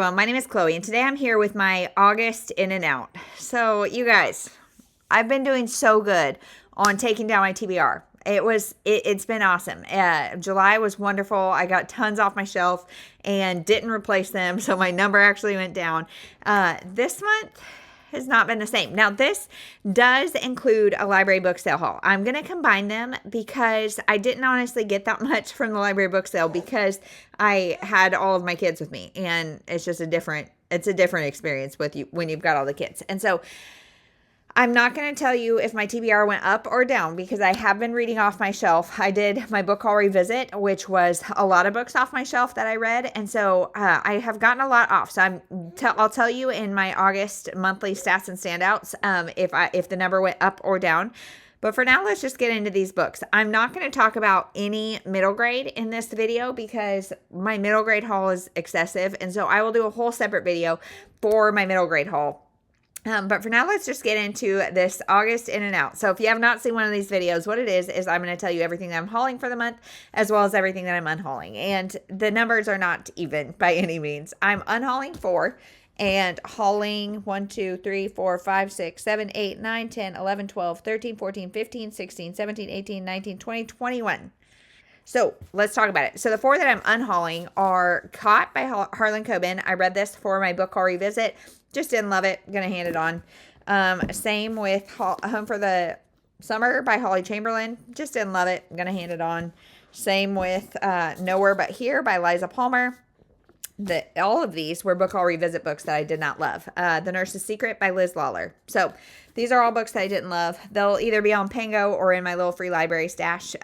everyone. My name is Chloe, and today I'm here with my August in and out. So, you guys, I've been doing so good on taking down my TBR. It's been awesome. July was wonderful. I got tons off my shelf and didn't replace them, so my number actually went down. This month has not been the same. Now, this does include a library book sale haul. I'm going to combine them because I didn't honestly get that much from the library book sale because I had all of my kids with me, and it's just a different experience with you when you've got all the kids. And so I'm not going to tell you if my TBR went up or down because I have been reading off my shelf. I did my book haul revisit, which was a lot of books off my shelf that I read. And so I have gotten a lot off. So I'll tell you in my August monthly stats and standouts if the number went up or down. But for now, let's just get into these books. I'm not going to talk about any middle grade in this video because my middle grade haul is excessive. And so I will do a whole separate video for my middle grade haul. But for now, let's just get into this August in and out. So if you have not seen one of these videos, what it is I'm going to tell you everything that I'm hauling for the month, as well as everything that I'm unhauling. And the numbers are not even by any means. I'm unhauling 4 and hauling 1, 2, 3, 4, 5, 6, 7, 8, 9, 10, 11, 12, 13, 14, 15, 16, 17, 18, 19, 20, 21. So let's talk about it. So the 4 that I'm unhauling are Caught by Harlan Coben. I read this for my book haul revisit. Just didn't love it. Gonna hand it on. Same with Home for the Summer by Holly Chamberlain. Just didn't love it. Gonna hand it on. Same with Nowhere But Here by Liza Palmer. All of these were book haul revisit books that I did not love. The Nurse's Secret by Liz Lawler. So these are all books that I didn't love. They'll either be on Pango or in my little free library stash.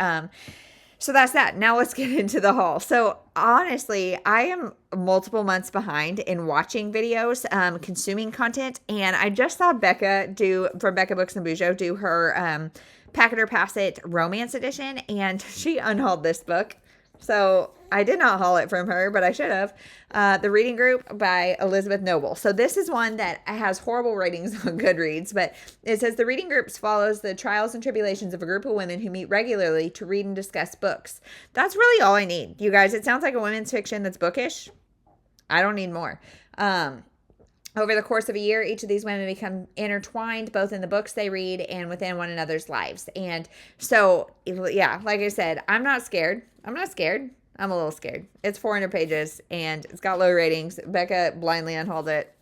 So that's that. Now let's get into the haul. So honestly, I am multiple months behind in watching videos, consuming content. And I just saw Becca from Becca Books and Bujo do her Packet or Pass It romance edition. And she unhauled this book. So I did not haul it from her, but I should have. The Reading Group by Elizabeth Noble. So this is one that has horrible ratings on Goodreads, but it says the Reading Group follows the trials and tribulations of a group of women who meet regularly to read and discuss books. That's really all I need, you guys. It sounds like a women's fiction that's bookish. I don't need more. Over the course of a year, each of these women become intertwined both in the books they read and within one another's lives. And so, yeah, like I said, I'm not scared. I'm a little scared. It's 400 pages and it's got low ratings. Becca blindly unhauled it.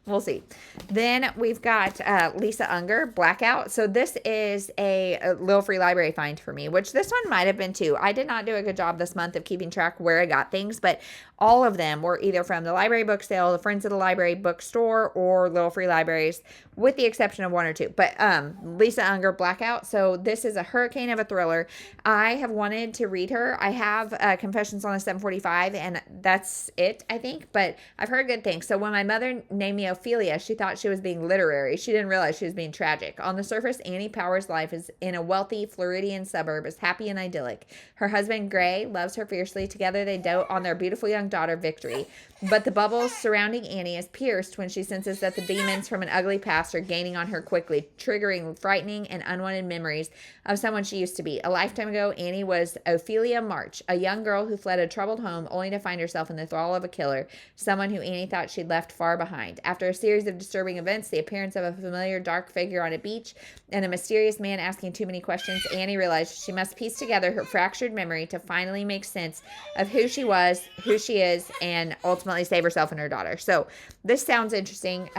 We'll see. Then we've got Lisa Unger, Blackout. So this is a little free library find for me, which this one might have been too. I did not do a good job this month of keeping track where I got things, but all of them were either from the library book sale, the Friends of the Library bookstore, or Little Free Libraries, with the exception of 1 or 2. But Lisa Unger, Blackout. So this is a hurricane of a thriller. I have wanted to read her. I have Confessions on a 745, and that's it, I think. But I've heard good things. So when my mother named me Ophelia, she thought she was being literary. She didn't realize she was being tragic. On the surface, Annie Power's life is in a wealthy Floridian suburb is happy and idyllic. Her husband, Gray, loves her fiercely. Together, they dote on their beautiful young daughter, Victory. But the bubble surrounding Annie is pierced when she senses that the demons from an ugly past are gaining on her quickly, triggering frightening and unwanted memories of someone she used to be. A lifetime ago, Annie was Ophelia March, a young girl who fled a troubled home only to find herself in the thrall of a killer, someone who Annie thought she'd left far behind. After a series of disturbing events, the appearance of a familiar dark figure on a beach, and a mysterious man asking too many questions, Annie realized she must piece together her fractured memory to finally make sense of who she was, who she is, and ultimately save herself and her daughter. So this sounds interesting.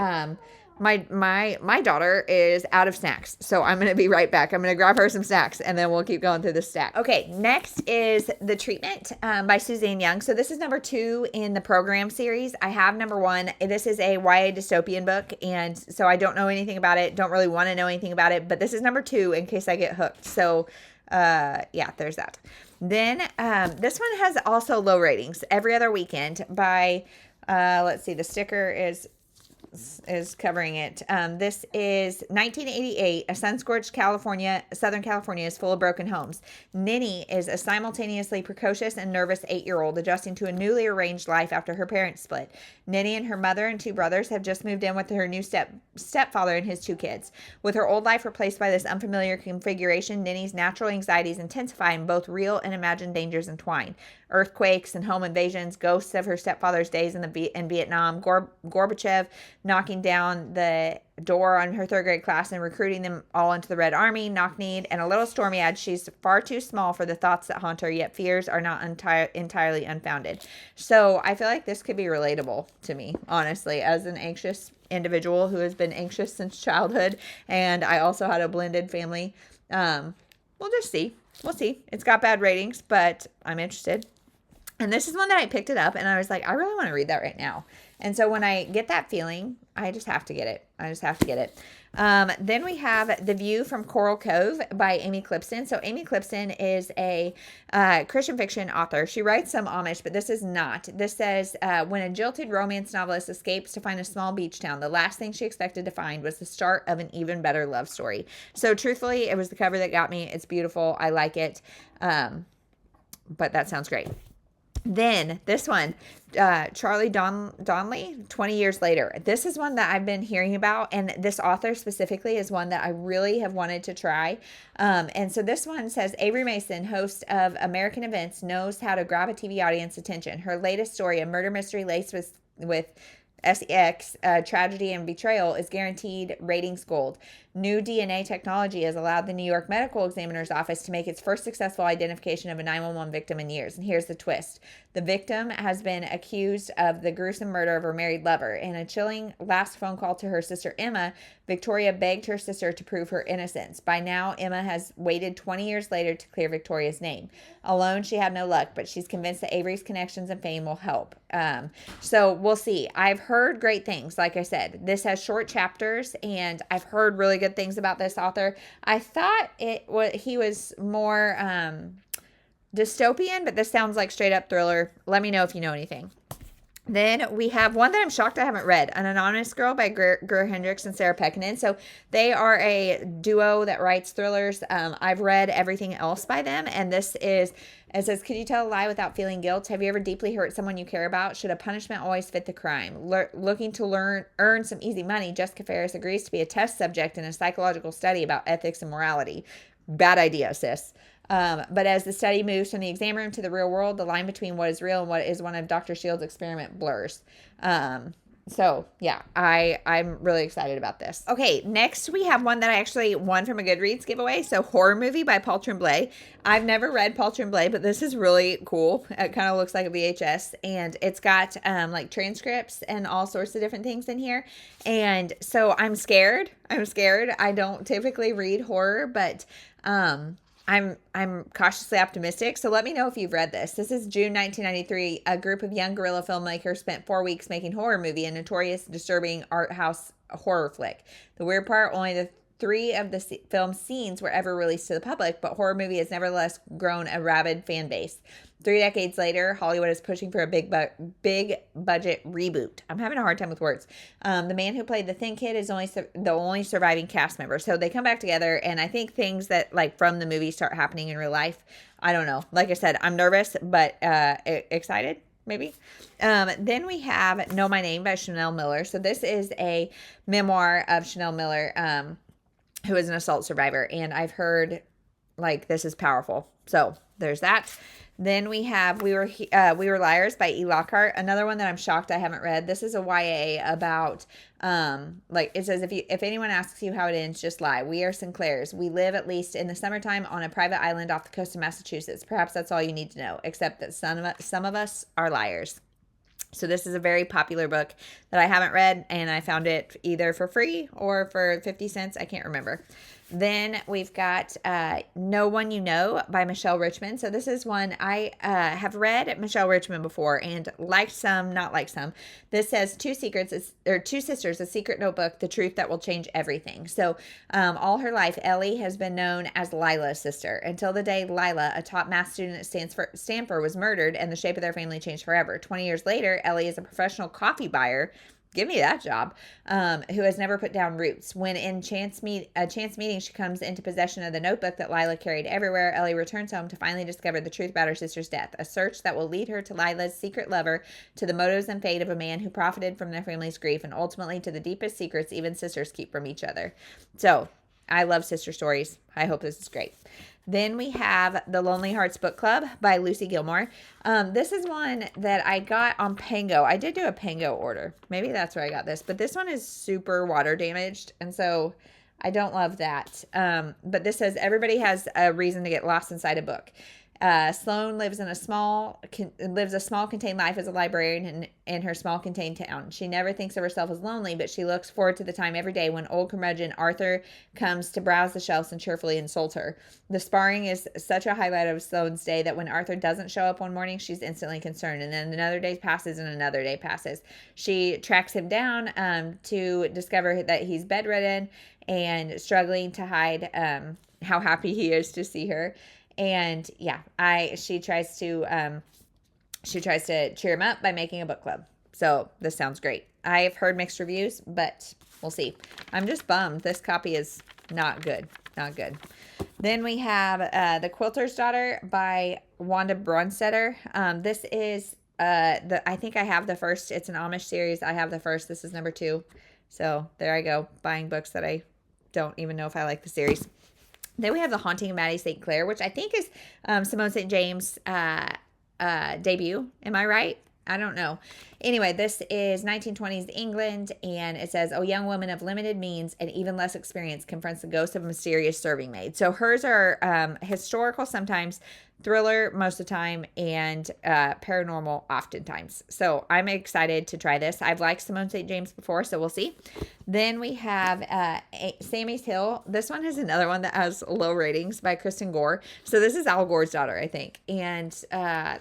My daughter is out of snacks, so I'm going to be right back. I'm going to grab her some snacks, and then we'll keep going through the stack. Okay, next is The Treatment by Suzanne Young. So this is number 2 in the program series. I have number 1. This is a YA dystopian book, and so I don't know anything about it, don't really want to know anything about it, but this is number 2 in case I get hooked. So yeah, there's that. Then this one has also low ratings. Every Other Weekend by, let's see, the sticker is is covering it. This is 1988. A sun-scorched Southern California is full of broken homes. Ninny is a simultaneously precocious and nervous 8-year-old adjusting to a newly arranged life after her parents split. Ninny and her mother and 2 brothers have just moved in with her new stepfather and his 2 kids. With her old life replaced by this unfamiliar configuration, Ninny's natural anxieties intensify and both real and imagined dangers entwine. Earthquakes and home invasions, ghosts of her stepfather's days in Vietnam, Gorbachev knocking down the door on her 3rd grade class and recruiting them all into the Red Army, knock-kneed, and a little stormy adds she's far too small for the thoughts that haunt her, yet fears are not entirely unfounded. So I feel like this could be relatable to me, honestly, as an anxious individual who has been anxious since childhood, and I also had a blended family. We'll just see. We'll see. It's got bad ratings, but I'm interested. And this is one that I picked it up and I was like, I really want to read that right now. And so when I get that feeling, I just have to get it. Then we have The View from Coral Cove by Amy Clipston. So Amy Clipston is a Christian fiction author. She writes some Amish, but this is not. This says, when a jilted romance novelist escapes to find a small beach town, the last thing she expected to find was the start of an even better love story. So truthfully, it was the cover that got me. It's beautiful. I like it. But that sounds great. Then this one, Charlie Donnelly, 20 Years Later. This is one that I've been hearing about, and this author specifically is one that I really have wanted to try. And so this one says, Avery Mason, host of American Events, knows how to grab a TV audience attention. Her latest story, a murder mystery laced with sex, tragedy, and betrayal, is guaranteed ratings gold. New DNA technology has allowed the New York Medical Examiner's Office to make its first successful identification of a 911 victim in years. And here's the twist. The victim has been accused of the gruesome murder of her married lover. In a chilling last phone call to her sister Emma, Victoria begged her sister to prove her innocence. By now, Emma has waited 20 years later to clear Victoria's name. Alone, she had no luck, but she's convinced that Avery's connections and fame will help. So we'll see. I've heard great things. Like I said, this has short chapters, and I've heard really good things about this author. I thought he was more dystopian, but this sounds like straight up thriller. Let me know if you know anything. Then we have one that I'm shocked I haven't read, An Anonymous Girl by Greer Hendricks and Sarah Pekkanen. So they are a duo that writes thrillers. I've read everything else by them, and this is, it says, could you tell a lie without feeling guilt? Have you ever deeply hurt someone you care about? Should a punishment always fit the crime? Looking to earn some easy money, Jessica Ferris agrees to be a test subject in a psychological study about ethics and morality. Bad idea, sis. But as the study moves from the exam room to the real world, the line between what is real and what is one of Dr. Shield's experiment blurs. So yeah, I'm really excited about this. Okay, next we have one that I actually won from a Goodreads giveaway. So Horror Movie by Paul Tremblay. I've never read Paul Tremblay, but this is really cool. It kind of looks like a VHS, and it's got like transcripts and all sorts of different things in here. And so I'm scared. I don't typically read horror, but I'm cautiously optimistic. So let me know if you've read this. This is June 1993. A group of young guerrilla filmmakers spent 4 weeks making Horror Movie, a notorious, disturbing art house horror flick. The weird part, only the 3 of the film's scenes were ever released to the public, but Horror Movie has nevertheless grown a rabid fan base. 3 decades later, Hollywood is pushing for a big budget reboot. I'm having a hard time with words. The man who played the Thin Kid is the only surviving cast member. So they come back together, and I think things that like from the movie start happening in real life. I don't know. Like I said, I'm nervous, but excited. Maybe. Then we have Know My Name by Chanel Miller. So this is a memoir of Chanel Miller, who is an assault survivor, and I've heard like this is powerful. So there's that. Then we have We Were Liars by E. Lockhart, another one that I'm shocked I haven't read. This is a YA about like it says, if anyone asks you how it ends, just lie. We are Sinclairs. We live, at least in the summertime, on a private island off the coast of Massachusetts. Perhaps that's all you need to know, except that some of us are liars. So this is a very popular book that I haven't read, and I found it either for free or for 50 cents. I can't remember. Then we've got No One You Know by Michelle Richmond. So this is one I have read Michelle Richmond before and liked some, not liked some. This says Two Sisters, a secret notebook, the truth that will change everything. So all her life, Ellie has been known as Lila's sister until the day Lila, a top math student at Stanford, was murdered and the shape of their family changed forever. 20 years later, Ellie is a professional coffee buyer Give me that job. Who has never put down roots. When in a chance meeting, she comes into possession of the notebook that Lila carried everywhere. Ellie returns home to finally discover the truth about her sister's death. A search that will lead her to Lila's secret lover, to the motives and fate of a man who profited from their family's grief, and ultimately to the deepest secrets even sisters keep from each other. So, I love sister stories. I hope this is great. Then we have The Lonely Hearts Book Club by Lucy Gilmore. This is one that I got on Pango. I did do a Pango order. Maybe that's where I got this. But this one is super water damaged. And so I don't love that. But this says, everybody has a reason to get lost inside a book. Sloane lives a small contained life as a librarian in her small contained town. She never thinks of herself as lonely, but she looks forward to the time every day when old curmudgeon Arthur comes to browse the shelves and cheerfully insult her. The sparring is such a highlight of Sloane's day that when Arthur doesn't show up one morning, she's instantly concerned, and then another day passes and another day passes. She tracks him down to discover that he's bedridden and struggling to hide how happy he is to see her. And yeah, she tries to cheer him up by making a book club. So this sounds great. I've heard mixed reviews, but we'll see. I'm just bummed. This copy is not good. Not good. Then we have The Quilter's Daughter by Wanda Brunstetter. This is I think I have the first. It's an Amish series. I have the first. This is number 2. So there I go, buying books that I don't even know if I like the series. Then we have The Haunting of Maddie St. Clair, which I think is Simone St. James' debut. Am I right? I don't know. Anyway, this is 1920s England, and it says, a young woman of limited means and even less experience confronts the ghost of a mysterious serving maid. So hers are historical sometimes, thriller most of the time, and paranormal oftentimes. So I'm excited to try this. I've liked Simone St. James before, so we'll see. Then we have Sammy's Hill. This one is another one that has low ratings by Kristen Gore. So this is Al Gore's daughter, I think. And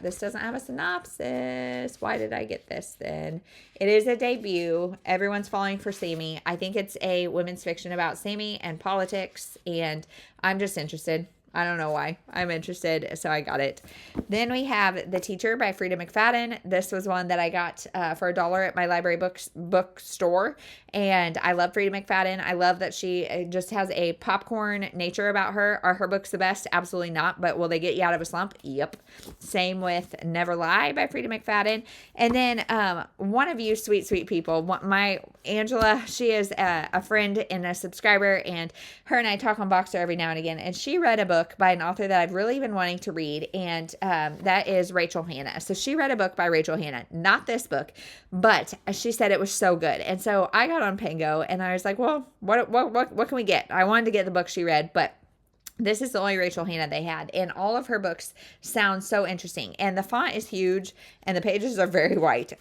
this doesn't have a synopsis. Why did I get this then? It is a debut. Everyone's falling for Sammy. I think it's a women's fiction about Sammy and politics, and I'm just interested. I don't know why. I'm interested, so I got it. Then we have The Teacher by Frida McFadden. This was one that I got for $1 at my library bookstore, and I love Frida McFadden. I love that she just has a popcorn nature about her. Are her books the best? Absolutely not, but will they get you out of a slump? Yep. Same with Never Lie by Frida McFadden. And then one of you sweet, sweet people, my Angela, she is a friend and a subscriber, and her and I talk on Boxer every now and again, and she read a book by an author that I've really been wanting to read, and that is Rachel Hannah. So she read a book by Rachel Hannah, not this book, but she said it was so good. And so I got on Pango, and I was like, well, what can we get? I wanted to get the book she read, but this is the only Rachel Hannah they had, and all of her books sound so interesting, and the font is huge, and the pages are very white,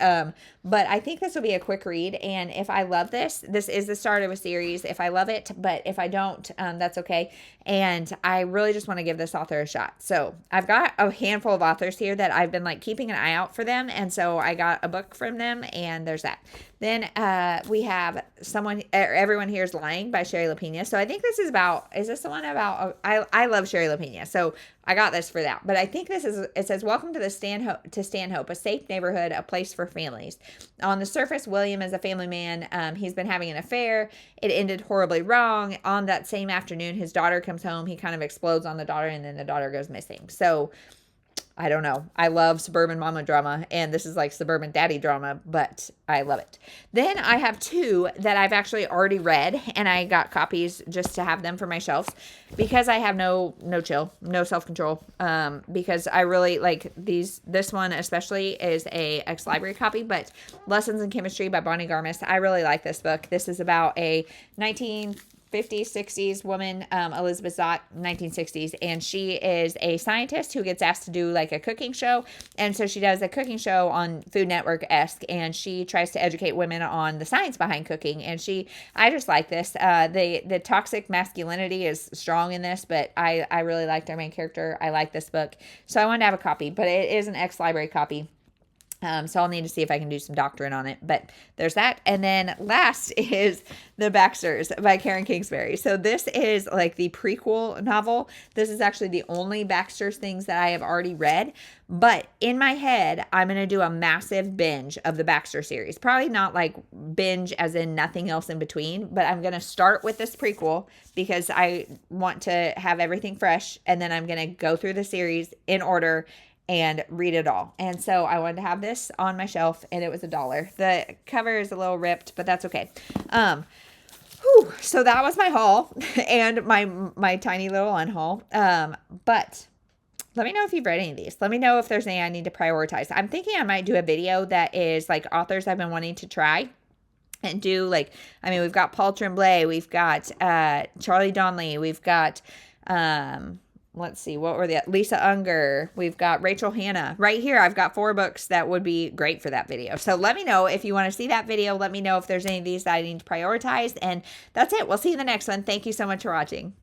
but I think this will be a quick read, and if I love this is the start of a series. If I love it, but if I don't, that's okay, and I really just want to give this author a shot. So I've got a handful of authors here that I've been like keeping an eye out for them, and so I got a book from them, and there's that. Then we have Everyone Here is Lying by Sherry LaPena. So I think this is this the one about, I love Sherry LaPena, so I got this for that. But I think it says, welcome to Stanhope, a safe neighborhood, a place for families. On the surface, William is a family man. He's been having an affair. It ended horribly wrong. On that same afternoon, his daughter comes home. He kind of explodes on the daughter, and then the daughter goes missing. So I don't know. I love suburban mama drama, and this is like suburban daddy drama, but I love it. Then I have 2 that I've actually already read, and I got copies just to have them for my shelves because I have no chill, no self-control, because I really like these. This one especially is a ex-library copy, but Lessons in Chemistry by Bonnie Garmis. I really like this book. This is about a 1950s, 60s woman, Elizabeth Zott, 1960s, and she is a scientist who gets asked to do like a cooking show, and so she does a cooking show on Food Network-esque, and she tries to educate women on the science behind cooking, and I just like this. The toxic masculinity is strong in this, but I really liked our main character. I like this book, so I wanted to have a copy, but it is an ex-library copy. So I'll need to see if I can do some doctorate on it, but there's that. And then last is The Baxters by Karen Kingsbury. So this is like the prequel novel. This is actually the only Baxters things that I have already read, but in my head, I'm going to do a massive binge of the Baxter series. Probably not like binge as in nothing else in between, but I'm going to start with this prequel because I want to have everything fresh. And then I'm going to go through the series in order and read it all. And so I wanted to have this on my shelf, and it was $1. The cover is a little ripped, but that's okay. So that was my haul and my tiny little unhaul. But let me know if you've read any of these. Let me know if there's any I need to prioritize. I'm thinking I might do a video that is like authors I've been wanting to try and do, like, I mean, we've got Paul Tremblay, we've got Charlie Donnelly, we've got let's see, what were the Lisa Unger, we've got Rachel Hanna. Right here, I've got 4 books that would be great for that video. So let me know if you want to see that video. Let me know if there's any of these that I need to prioritize. And that's it. We'll see you in the next one. Thank you so much for watching.